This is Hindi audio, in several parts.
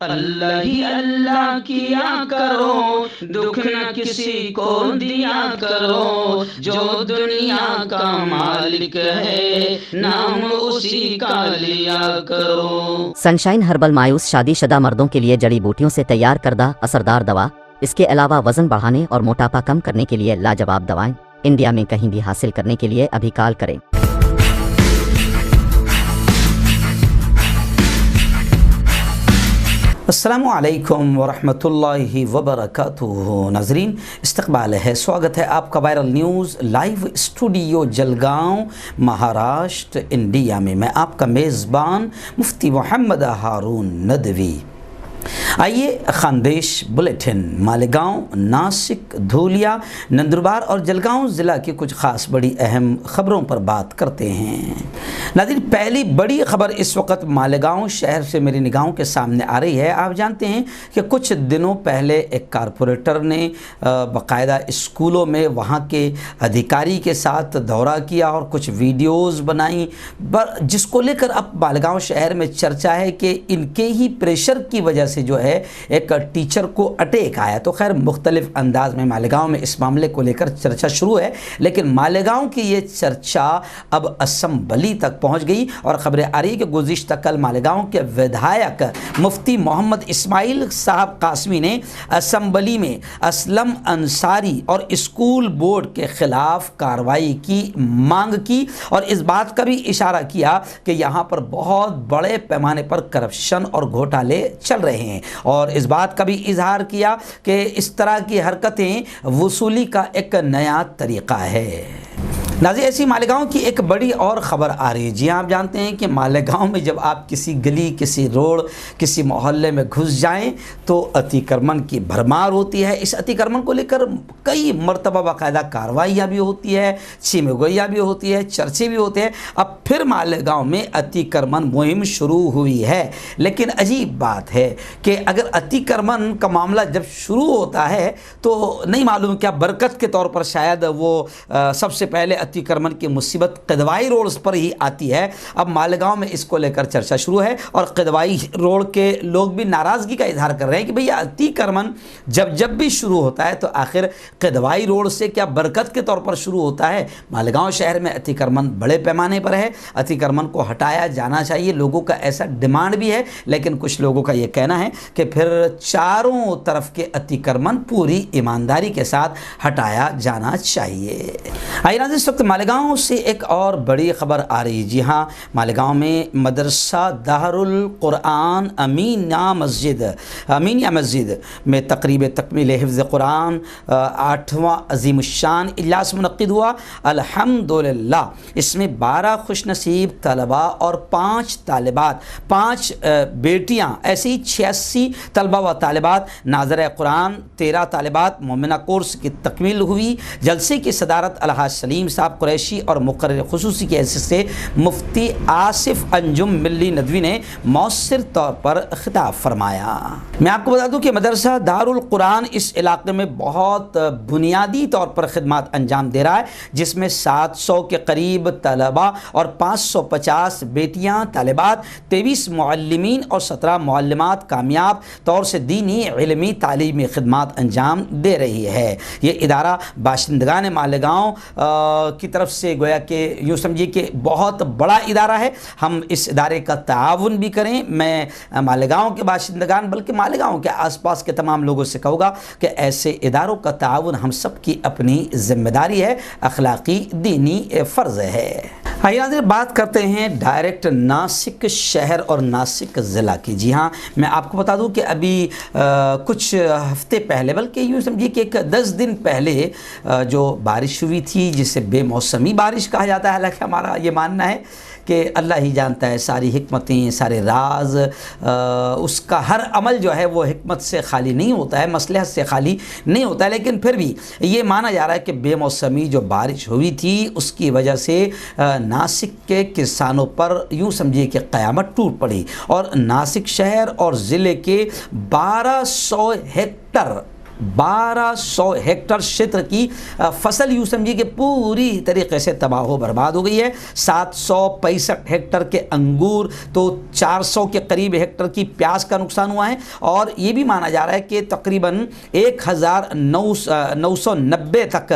अल्लाह ही अल्लाह किया करो, दुख न किसी को दिया करो, जो दुनिया का मालिक है नाम उसी का लिया करो। सनशाइन हर्बल मायूस शादीशुदा मर्दों के लिए जड़ी बूटियों से तैयार करदा असरदार दवा। इसके अलावा वजन बढ़ाने और मोटापा कम करने के लिए लाजवाब दवाएं इंडिया में कहीं भी हासिल करने के लिए अभी कॉल करें। अस्सलामु अलैकुम वरहमतुल्लाहि वबरकातुहू। नाज़रीन, इस्तक़बाल है, स्वागत है आपका viral news live studio Jalgaon Maharashtra India में। मैं आपका मेज़बान मुफ्ती मोहम्मद हारून नदवी। आइए खानदेश बुलेटिन मालेगांव, नासिक, धूलिया, नंदुरबार और जलगांव ज़िला की कुछ ख़ास बड़ी अहम ख़बरों पर बात करते हैं। नाज़रीन, पहली बड़ी ख़बर इस वक्त मालेगांव शहर से मेरी निगाहों के सामने आ रही है। आप जानते हैं कि कुछ दिनों पहले एक कारपोरेटर ने बाकायदा स्कूलों में वहाँ के अधिकारी के साथ दौरा किया और कुछ वीडियोज़ बनाई, जिसको लेकर अब मालेगांव शहर में चर्चा है कि इनके ही प्रेशर की वजह से जो है एक टीचर को अटैक आया। तो खैर मुख्तलिफ अंदाज में मालेगांव में इस मामले को लेकर चर्चा शुरू है, लेकिन मालेगांव की ये चर्चा अब असम्बली तक पहुंच गई और खबरें आ रही है कि गुज़िश्ता कल मालेगांव के विधायक मुफ्ती मोहम्मद इस्माइल साहब कासमी ने असम्बली में असलम अंसारी और स्कूल बोर्ड के खिलाफ कार्रवाई की मांग की और इस बात का भी इशारा किया कि यहाँ पर बहुत बड़े पैमाने पर करप्शन और घोटाले चल रहे हैं और इस बात का भी इजहार किया कि इस तरह की हरकतें वसूली का एक नया तरीक़ा है। नाज़रीन, ऐसी मालेगांव की एक बड़ी और ख़बर आ रही है। जी हाँ, आप जानते हैं कि मालेगांव में जब आप किसी गली, किसी रोड, किसी मोहल्ले में घुस जाएं तो अतिक्रमण की भरमार होती है। इस अतिक्रमण को लेकर कई मरतबा बाकायदा कार्रवाइयाँ भी होती है, छिमगोइयाँ भी होती है, चर्चे भी होते हैं। अब फिर मालेगांव में अतिक्रमण मुहिम शुरू हुई है, लेकिन अजीब बात है कि अगर अतिक्रमण का मामला जब शुरू होता है तो नहीं मालूम क्या बरकत के तौर पर शायद वो सबसे पहले अतिक्रमण की मुसीबत क़दवाई रोड पर ही आती है। अब मालेगांव में इसको लेकर चर्चा शुरू है और क़दवाई रोड के लोग भी नाराज़गी का इजहार कर रहे हैं कि भैया अतिक्रमण जब भी शुरू होता है तो आखिर क़दवाई रोड से क्या बरकत के तौर पर शुरू होता है। मालेगांव शहर में अतिक्रमण बड़े पैमाने पर है, अतिक्रमण को हटाया जाना चाहिए, लोगों का ऐसा डिमांड भी है, लेकिन कुछ लोगों का ये कहना है कि फिर चारों तरफ के अतिक्रमण पूरी ईमानदारी के साथ हटाया जाना चाहिए। आइए नाज़रीन, इस वक्त मालेगांव से एक और बड़ी ख़बर आ रही है। जी हाँ, मालेगांव में मदरसा दारुल कुरान अमीनिया मस्जिद में तकरीब तकमील हिफ्ज़ कुरान 8वां अज़ीमुश्शान इजलास मुनक़्क़िद हुआ। अल्हम्दुलिल्लाह इसमें 12 खुशनसीब तलबा और 5 तालिबात, 5 बेटियाँ, ऐसे ही 86 तलबा व तालिबात, नाज़िर कुरान 13 तालिबात मोमिना कोर्स की तकमील हुई। जलसे की सदारत अलहाज सलीम साहब कुरैशी और मुक़र्रर ख़ुसूसी की हैसियत से मुफ्ती आसिफ अंजुम मिल्ली नदवी ने मौसर तौर पर खिताब फरमाया। मैं आपको बता दूं कि मदरसा दारुल कुरान इस इलाके में बहुत बुनियादी तौर पर खिदमत अंजाम दे रहा है, जिसमें 700 के करीब तलबा और 550 बेटियां तालिबात, 23 मुअल्लिमीन और 17 मुअल्लिमात कामयाब तौर से दीनी इल्मी तालीमी खिदमत अंजाम दे रही है। ये इदारा बाशिंदगान मालेगांव की तरफ से गोया कि यूँ समझिए कि बहुत बड़ा इदारा है। हम इस इदारे का ताउन भी करें। मैं मालेगांव के बाशिंदगान बल्कि मालेगांव के आसपास के तमाम लोगों से कहूँगा कि ऐसे इदारों का ताउन हम सब की अपनी ज़िम्मेदारी है, अखलाक़ी दीनी फ़र्ज़ है। आइए नाज़रीन, बात करते हैं डायरेक्ट नासिक शहर और नासिक ज़िला की। जी हाँ, मैं आपको बता दूं कि अभी कुछ हफ्ते पहले, बल्कि यूँ समझिए कि एक 10 दिन पहले जो बारिश हुई थी, जिसे बेमौसमी बारिश कहा जाता है, हालांकि हमारा ये मानना है कि अल्लाह ही जानता है सारी हिकमतें, सारे राज, उसका हर अमल जो है वो हिकमत से खाली नहीं होता है, मसलहत से खाली नहीं होता है, लेकिन फिर भी ये माना जा रहा है कि बेमौसमी जो बारिश हुई थी उसकी वजह से नासिक के किसानों पर यूँ समझिए कि क़यामत टूट पड़ी और नासिक शहर और ज़िले के 1200 हेक्टर 1200 हेक्टेयर क्षेत्र की फसल यूँ समझिए कि पूरी तरीके से तबाह बर्बाद हो गई है। 765 हेक्टेयर के अंगूर, तो 400 के करीब हेक्टेयर की प्याज का नुकसान हुआ है और ये भी माना जा रहा है कि तकरीबन 1990 तक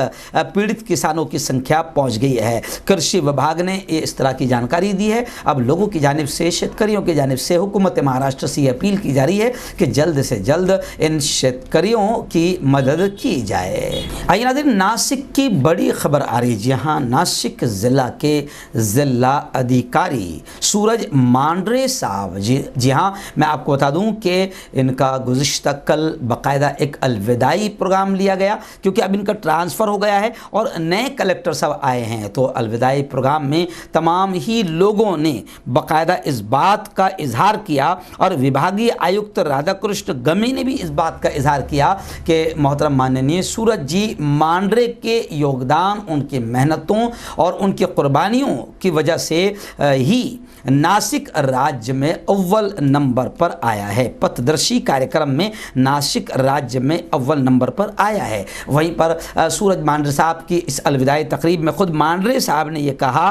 पीड़ित किसानों की संख्या पहुंच गई है। कृषि विभाग ने इस तरह की जानकारी दी है। अब लोगों की जानिब से, शेतकरियों की जानिब से हुकूमत महाराष्ट्र से अपील की जा रही है कि जल्द से जल्द इन शेतकरियों की मदद की जाए। आइए नाज़रीन, नासिक की बड़ी खबर आ रही है। जी हाँ, नासिक ज़िला के ज़िला अधिकारी सूरज मांडरे साहब, जी हाँ, मैं आपको बता दूं कि इनका गुज़िश्ता कल बाकायदा एक अलविदाई प्रोग्राम लिया गया, क्योंकि अब इनका ट्रांसफ़र हो गया है और नए कलेक्टर साहब आए हैं। तो अलविदाई प्रोग्राम में तमाम ही लोगों ने बाकायदा इस बात का इजहार किया और विभागीय आयुक्त राधाकृष्ण गमे ने भी इस बात का इजहार किया कि मोहतरम माननीय सूरज जी मांडरे के योगदान, उनकी मेहनतों और उनकी कुर्बानियों की वजह से ही नासिक राज्य में अव्वल नंबर पर आया है। पथदर्शी कार्यक्रम में नासिक राज्य में अव्वल नंबर पर आया है। वहीं पर सूरज मांडरे साहब की इस अलविदाई तकरीब में खुद मांडरे साहब ने यह कहा,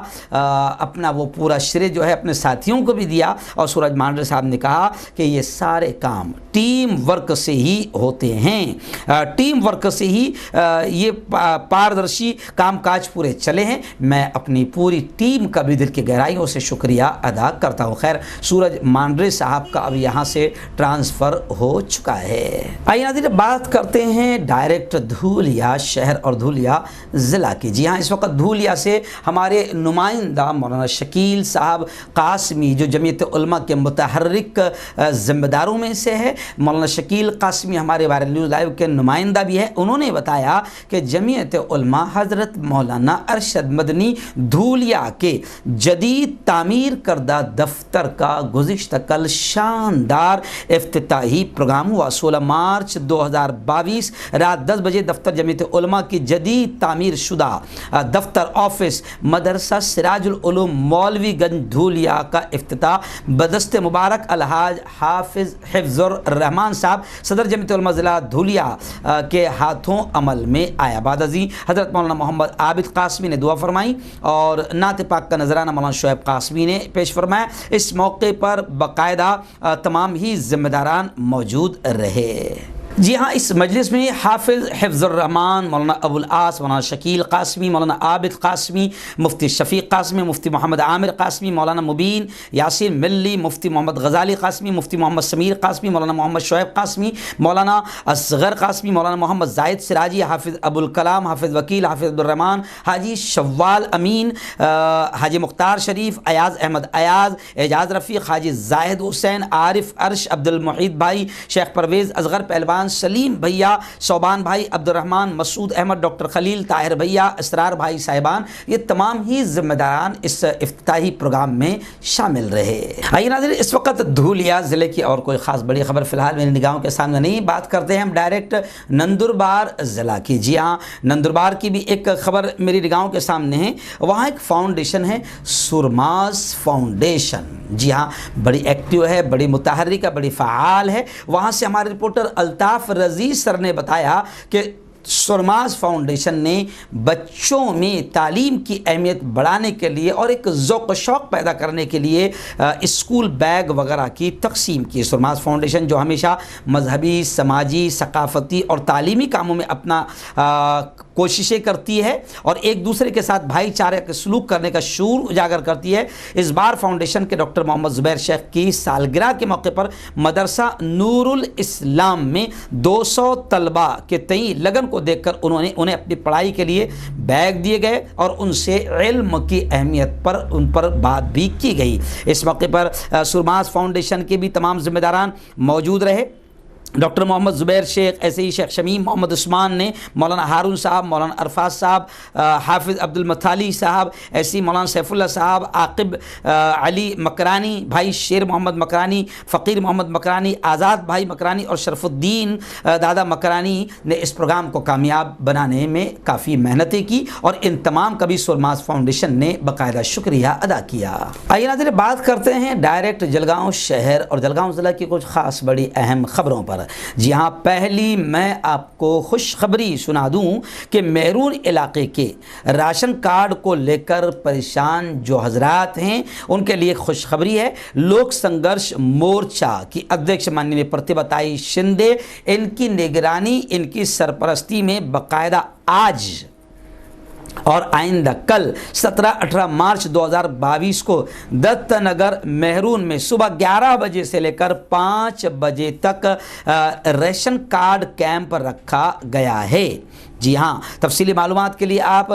अपना वो पूरा श्रेय जो है अपने साथियों को भी दिया और सूरज मांडरे साहब ने कहा कि ये सारे काम टीम वर्क से ही होते हैं, टीम वर्क से ही ये पारदर्शी कामकाज पूरे चले हैं। मैं अपनी पूरी टीम का भी दिल की गहराइयों से शुक्रिया अदा करता हूँ। खैर, सूरज मांडरे साहब का अब यहाँ से ट्रांसफ़र हो चुका है। आइए नाज़रीन, बात करते हैं डायरेक्ट धूलिया शहर और धूलिया ज़िला की। जी हाँ, इस वक्त धूलिया से हमारे नुमाइंदा मौलाना शकील साहब कासमी, जो जमीयत उलमा के मुतहर्रिक ज़िम्मेदारों में से है, मौलाना शकील कासमी हमारे वायरल न्यूज़ लाइव के नुमाइंदा भी है। उन्होंने बताया कि जमीयत उलमा हज़रत मौलाना अरशद मदनी धूलिया के जदीद तामीर करदा दफ्तर का गुज़िश्ता कल शानदार इफ्तिताही प्रोग्राम हुआ। 16 मार्च 2022 रात 10 बजे दफ्तर जमीयत उलमा की जदीद तामीर शुदा दफ्तर ऑफिस मदरसा सिराजुल उलूम मौलवीगंज धूलिया का इफ्तिताह बदस्ते मुबारक अलहाज हाफिज हिफ्जुर रहमान साहब सदर जमीयत उलमा ज़िला धूलिया के हाथों अमल में आया। बाद अज़ीं हज़रत मौलाना मोहम्मद आबिद कासमी ने दुआ फरमाई और नात पाक का नजराना मौलाना शुएब कासमी ने पेश फरमाया। इस मौके पर बाकायदा तमाम ही ज़िम्मेदारान मौजूद रहे। जी हाँ, इस मजलिस में हाफिज़ हिफ्जुर रहमान, मौलाना अबुल आस, मौलाना शकील कासमी, मौलाना आबिद कासमी, मुफ्ती शफीक कासमी, मुफ्ती मोहम्मद आमिर कासमी, मौलाना मुबीन यासीन मिल्ली, मुफ्ती मोहम्मद गजाली कासमी, मुफ्ती मोहम्मद समीर कासमी, मौलाना मोहम्मद शुएब कासमी, मौलाना असगर कासमी, मौलाना मोहम्मद जाहिद सिराजी, हाफिज़ अबुल कलाम, हाफिज़ वकील, हाफिज़ अब्दुर्रहमान, हाजी शव्वाल अमीन, हाजी मुख्तार शरीफ, अयाज अहमद अयाज, एजाज रफ़ीक, हाजी जाहिद हुसैन, आरिफ अर्श, अब्दुल मुहीद भाई, शेख परवेज़ असगर पहलवान, सलीम भैया, शोबान भाई, अब्दुर्रहमान, मसूद अहमद, डॉक्टर खलील, ताहिर भैया, असरार भाई साहिबान, ये तमाम ही जिम्मेदारान इस इफ्तिताही प्रोग्राम में शामिल रहे। आइए नाज़रीन, इस वक्त धूलिया ज़िले की और कोई ख़ास बड़ी खबर फ़िलहाल मेरी निगाहों के सामने नहीं। बात करते हैं हम डायरेक्ट नंदुरबार ज़िला की। जी हाँ, नंदुरबार की भी एक खबर मेरी निगाहों के सामने है। वहाँ एक फाउंडेशन है, सुरमास फाउंडेशन। जी हाँ, बड़ी एक्टिव है, बड़ी मुतहर्रिक है, बड़ी फ़ाल है। वहाँ से हमारे रिपोर्टर अल्ताफ़ रज़ी सर ने बताया कि सुरमास फाउंडेशन ने बच्चों में तालीम की अहमियत बढ़ाने के लिए और एक ज़ौक़ शौक़ पैदा करने के लिए स्कूल बैग वगैरह की तक़सीम की। सुरमास फाउंडेशन जो हमेशा मजहबी, समाजी, सकाफ़ती और तालीमी कामों में अपना कोशिशें करती है और एक दूसरे के साथ भाईचारे का सलूक करने का शूर उजागर करती है। इस बार फाउंडेशन के डॉक्टर मोहम्मद ज़ुबैर शेख की सालगिरह के मौके पर मदरसा नूरुल इस्लाम में 200 तलबा के तई लगन को देखकर उन्हें अपनी पढ़ाई के लिए बैग दिए गए और उनसे इल्म की अहमियत पर उन पर बात भी की गई। इस मौके पर सुरमास फाउंडेशन के भी तमाम जिम्मेदारान मौजूद रहे। डॉक्टर मोहम्मद ज़ुबैर शेख, ऐसे ही शेख शमीम मोहम्मद उस्मान ने, मौलाना हारून साहब, मौलाना अरफात साहब, हाफिज़ अब्दुल मथाली साहब, ऐसे ही मौलाना सैफुल्लाह साहब, आकिब अली मकरानी, भाई शेर मोहम्मद मकरानी, फ़कीर मोहम्मद मकरानी, आज़ाद भाई मकरानी और शरफुद्दीन दादा मकरानी ने इस प्रोग्राम को कामयाब बनाने में काफ़ी मेहनतें की और इन तमाम का भी सुरमास फाउंडेशन ने बाकायदा शुक्रिया अदा किया। आइए नाज़रीन, बात करते हैं डायरेक्ट जलगांव शहर और जलगांव ज़िला की कुछ ख़ास बड़ी अहम खबरों पर। खबर। जी हाँ, पहली मैं आपको खुशखबरी सुना दूं कि मेहरून इलाके के राशन कार्ड को लेकर परेशान जो हजरात हैं उनके लिए खुशखबरी है। लोक संघर्ष मोर्चा की अध्यक्ष माननीय प्रतिभाताई शिंदे, इनकी निगरानी, इनकी सरपरस्ती में बाकायदा आज और आइंदा कल 17-18 मार्च 2022 को दत्तनगर मेहरून में सुबह 11 बजे से लेकर 5 बजे तक रेशन कार्ड कैंप रखा गया है। जी हाँ, तफसीली मालूमात के लिए आप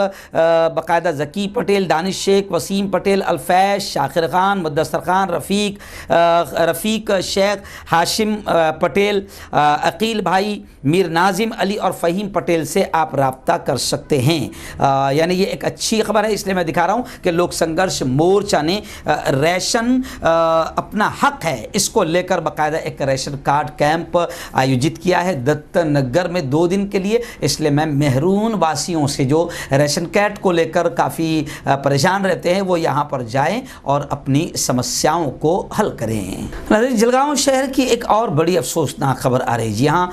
बाकायदा ज़की पटेल, दानिश शेख, वसीम पटेल, अल्फैज, शाकिर खान, मुद्दसर खान, रफ़ीक शेख, हाशिम पटेल, अकील भाई, मीर नाजिम अली और फ़हीम पटेल से आप रब्ता कर सकते हैं। यानी ये एक अच्छी खबर है, इसलिए मैं दिखा रहा हूँ कि लोक संघर्ष मोर्चा ने रेशन अपना हक है इसको लेकर बाकायदा एक रेशन कार्ड कैंप आयोजित किया है दत्तनगर में 2 दिन के लिए। इसलिए मैं मेहरून वासियों से जो रेशन कार्ड को लेकर काफ़ी परेशान रहते हैं वो यहाँ पर जाएं और अपनी समस्याओं को हल करें। जलगांव शहर की एक और बड़ी अफसोसनाक खबर आ रही है। जी हाँ,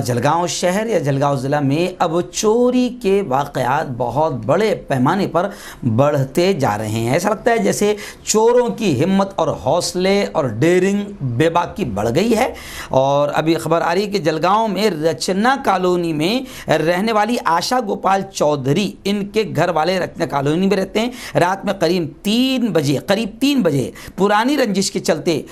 जलगांव शहर या जलगांव ज़िला में अब चोरी के वाक़यात बहुत बड़े पैमाने पर बढ़ते जा रहे हैं। ऐसा लगता है जैसे चोरों की हिम्मत और हौसले और डेयरिंग बेबाकी बढ़ गई है। और अभी खबर आ रही है कि जलगांव में रचना कॉलोनी में रहने वाली आशा गोपाल चौधरी, इनके घर वाले रचना कॉलोनी में रहते हैं। रात में करीब 3 बजे पुरानी रंजिश के चलते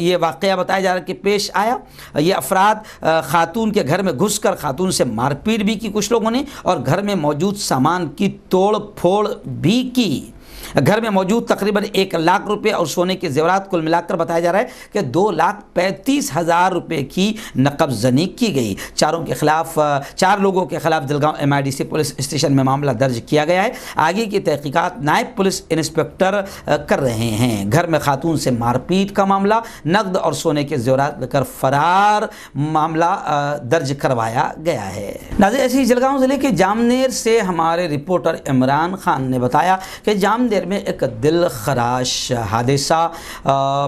ये वाक़या बताया जा रहा है कि पेश आया। ये अफराद खातून के घर में घुसकर खातून से मारपीट भी की कुछ लोगों ने और घर में मौजूद सामान की तोड़ फोड़ भी की। घर में मौजूद तकरीबन 1 लाख रुपए और सोने के जेवरात कुल मिलाकर बताया जा रहा है कि 2,35,000 रुपए की नकबजनी की गई। 4 लोगों के खिलाफ जलगांव MIDC पुलिस स्टेशन में मामला दर्ज किया गया है। आगे की तहकीकात नायब पुलिस इंस्पेक्टर कर रहे हैं। घर में खातून से मारपीट का मामला, नकद और सोने के जेवरात लेकर फरार मामला दर्ज करवाया गया है। नाज़रीन, ऐसे ही जलगांव जिले के जामनेर से हमारे रिपोर्टर इमरान खान ने बताया कि जामनेर में एक दिल खराश हादसा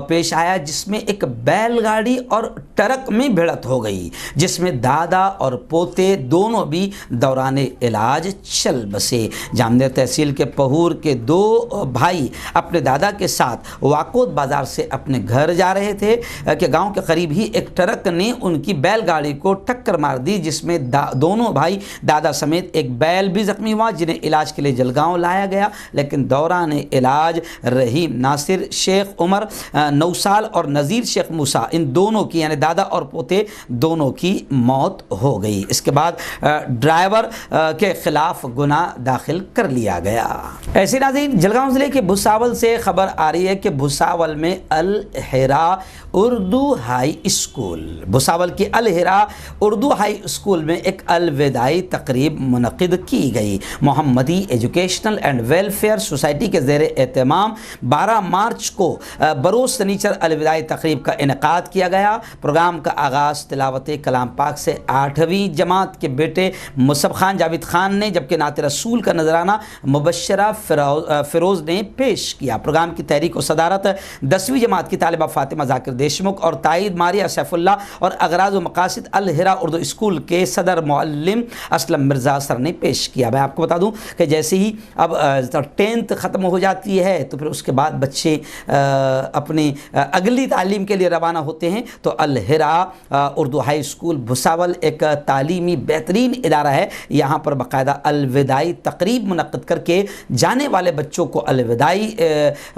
पेश आया जिसमें एक बैलगाड़ी और ट्रक में भिड़ंत हो गई, जिसमें दादा और पोते दोनों भी दौराने इलाज चल बसे। जामनेर तहसील के पहूर के 2 भाई अपने दादा के साथ वाकोद बाजार से अपने घर जा रहे थे कि गांव के करीब ही एक ट्रक ने उनकी बैलगाड़ी को टक्कर मार दी, जिसमें दोनों भाई दादा समेत एक बैल भी जख्मी हुआ, जिन्हें इलाज के लिए जलगांव लाया गया। लेकिन दौरान इलाज रहीम नासिर शेख उमर 9 साल और नज़ीर शेख मूसा, इन दोनों की यानी दादा और पोते दोनों की मौत हो गई। इसके बाद ड्राइवर के खिलाफ गुनाह दाखिल कर लिया गया। ऐसे नाज़रीन, जलगांव ज़िले के भुसावल से खबर आ रही है कि भुसावल में अल हिरा उर्दू हाई स्कूल, भुसावल की अल हिरा उर्दू हाई स्कूल में एक अलविदाई तकरीब मुनक़िद की गई। मोहम्मदी एजुकेशनल एंड वेलफेयर सोसाइटी के ज़ेर एहतमाम 12 मार्च को बरोज़ सनीचर अलविदाई तकरीब का इनेकाद किया गया। प्रोग्राम का आगाज़ तिलावत कलाम पाक से 8वीं जमात के बेटे मुसब खान जावेद खान ने, जबकि नात रसूल का नजराना मुबशरा फ़िरोज़ ने पेश किया। प्रोग्राम की तहरीक और सदारत 10वीं जमात की तालिबा फ़ातिमा ज़ाकिर देशमुख और ताईद मारिया सैफुल्ला और अगराज़ व मकासिद अल हिरा उर्दू स्कूल के सदर मुअल्लिम असलम मिर्ज़ा सर ने पेश किया। मैं आपको बता दूं कि जैसे ही अब 10th ख़त्म हो जाती है तो फिर उसके बाद बच्चे अपनी अगली तालीम के लिए रवाना होते हैं। तो अल हिरा उर्दू हाई स्कूल भुसावल एक तालीमी बेहतरीन इदारा है। यहाँ पर बाकायदा अलविदाई तकरीब मुनक़्क़िद करके जाने वाले बच्चों को अलविदाई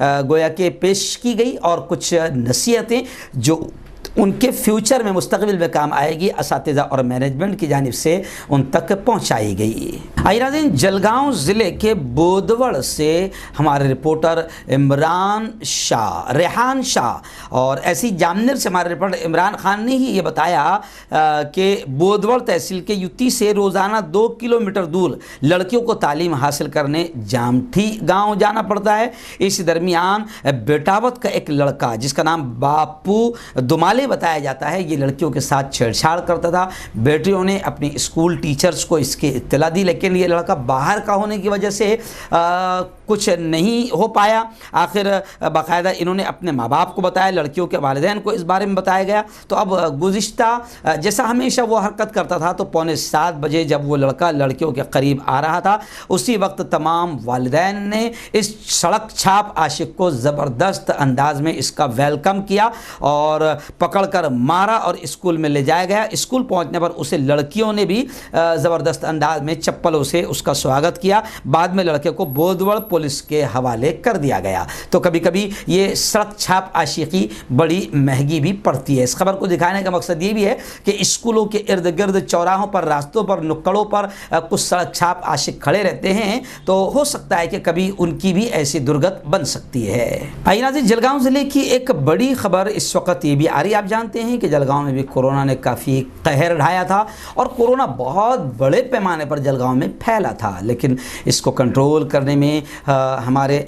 गोया के पेश की गई और कुछ नसीहतें जो उनके फ्यूचर में मुस्तक़बिल में काम आएगी असातिज़ा और मैनेजमेंट की जानिब से उन तक पहुँचाई गई। आइए नाज़रीन, जलगांव ज़िले के बोदवड़ से हमारे रिपोर्टर रेहान शाह और ऐसी जामनेर से हमारे रिपोर्टर इमरान खान ने ही ये बताया कि बोदवड़ तहसील के युती से रोज़ाना 2 किलोमीटर दूर लड़कियों को तालीम हासिल करने जामठी गाँव जाना पड़ता है। इस दरमियान बेटावत का एक लड़का जिसका नाम बापू दुमाले बताया जाता है, ये लड़कियों के साथ छेड़छाड़ करता था। बेटियों ने अपनी स्कूल टीचर्स को इसकी इत्तला दी, लेकिन लेकिन ये लड़का बाहर का होने की वजह से कुछ नहीं हो पाया। आखिर बाकायदा इन्होंने अपने माँ बाप को बताया, लड़कियों के वालिदैन को इस बारे में बताया गया। तो अब गुज़िश्ता जैसा हमेशा वो हरकत करता था, तो 6:45 बजे जब वो लड़का लड़कियों के करीब आ रहा था, उसी वक्त तमाम वालिदैन ने इस सड़क छाप आशिक को ज़बरदस्त अंदाज में इसका वेलकम किया और पकड़कर मारा और स्कूल में ले जाया गया। स्कूल पहुंचने पर उसे लड़कियों ने भी ज़बरदस्त अंदाज में चप्पलों से उसका स्वागत किया। बाद में लड़के को बोधवड़ पुलिस के हवाले कर दिया गया। तो कभी कभी ये सड़क छाप आशिकी बड़ी महंगी भी पड़ती है। इस खबर को दिखाने का मकसद ये भी है कि स्कूलों के इर्द गिर्द, चौराहों पर, रास्तों पर, नुक्कड़ों पर कुछ सड़क छाप आशिक खड़े रहते हैं, तो हो सकता है कि कभी उनकी भी ऐसी दुर्गत बन सकती है। आइए नाज़रीन, जलगांव ज़िले की एक बड़ी खबर इस वक्त ये भी आ रही है। आप जानते हैं कि जलगांव में भी कोरोना ने काफ़ी कहर ढाया था और कोरोना बहुत बड़े पैमाने पर जलगांव में फैला था, लेकिन इसको कंट्रोल करने में हमारे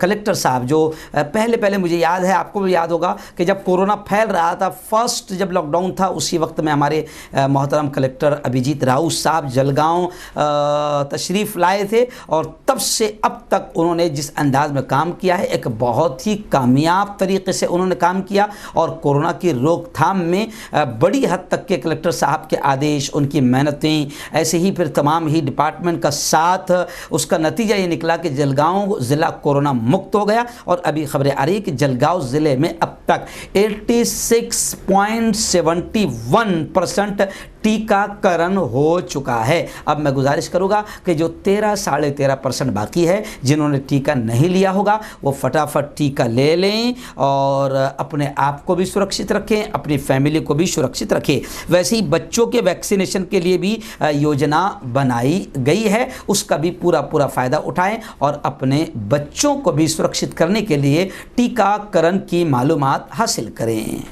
कलेक्टर साहब जो पहले मुझे याद है, आपको भी याद होगा कि जब कोरोना फैल रहा था, फर्स्ट जब लॉकडाउन था, उसी वक्त में हमारे मोहतरम कलेक्टर अभिजीत राउत साहब जलगांव तशरीफ़ लाए थे और तब से अब तक उन्होंने जिस अंदाज में काम किया है, एक बहुत ही कामयाब तरीके से उन्होंने काम किया और कोरोना की रोकथाम में बड़ी हद तक के कलेक्टर साहब के आदेश, उनकी मेहनतें, ऐसे ही फिर तमाम ही डिपार्टमेंट का साथ, उसका नतीजा ये निकला कि जलगांव ज़िला कोरोना मुक्त हो गया। और अभी खबरें आ रही है कि जलगांव ज़िले में अब तक 86.71% टीकाकरण हो चुका है। अब मैं गुजारिश करूँगा कि जो 13-13.5% बाकी है, जिन्होंने टीका नहीं लिया होगा, वो फटाफट टीका ले लें और अपने आप को भी सुरक्षित रखें, अपनी फैमिली को भी सुरक्षित रखें। वैसे ही बच्चों के वैक्सीनेशन के लिए भी योजना बनाई गई है, उसका भी पूरा फ़ायदा उठाएं और अपने बच्चों को भी सुरक्षित करने के लिए टीकाकरण की मालूमात हासिल करें।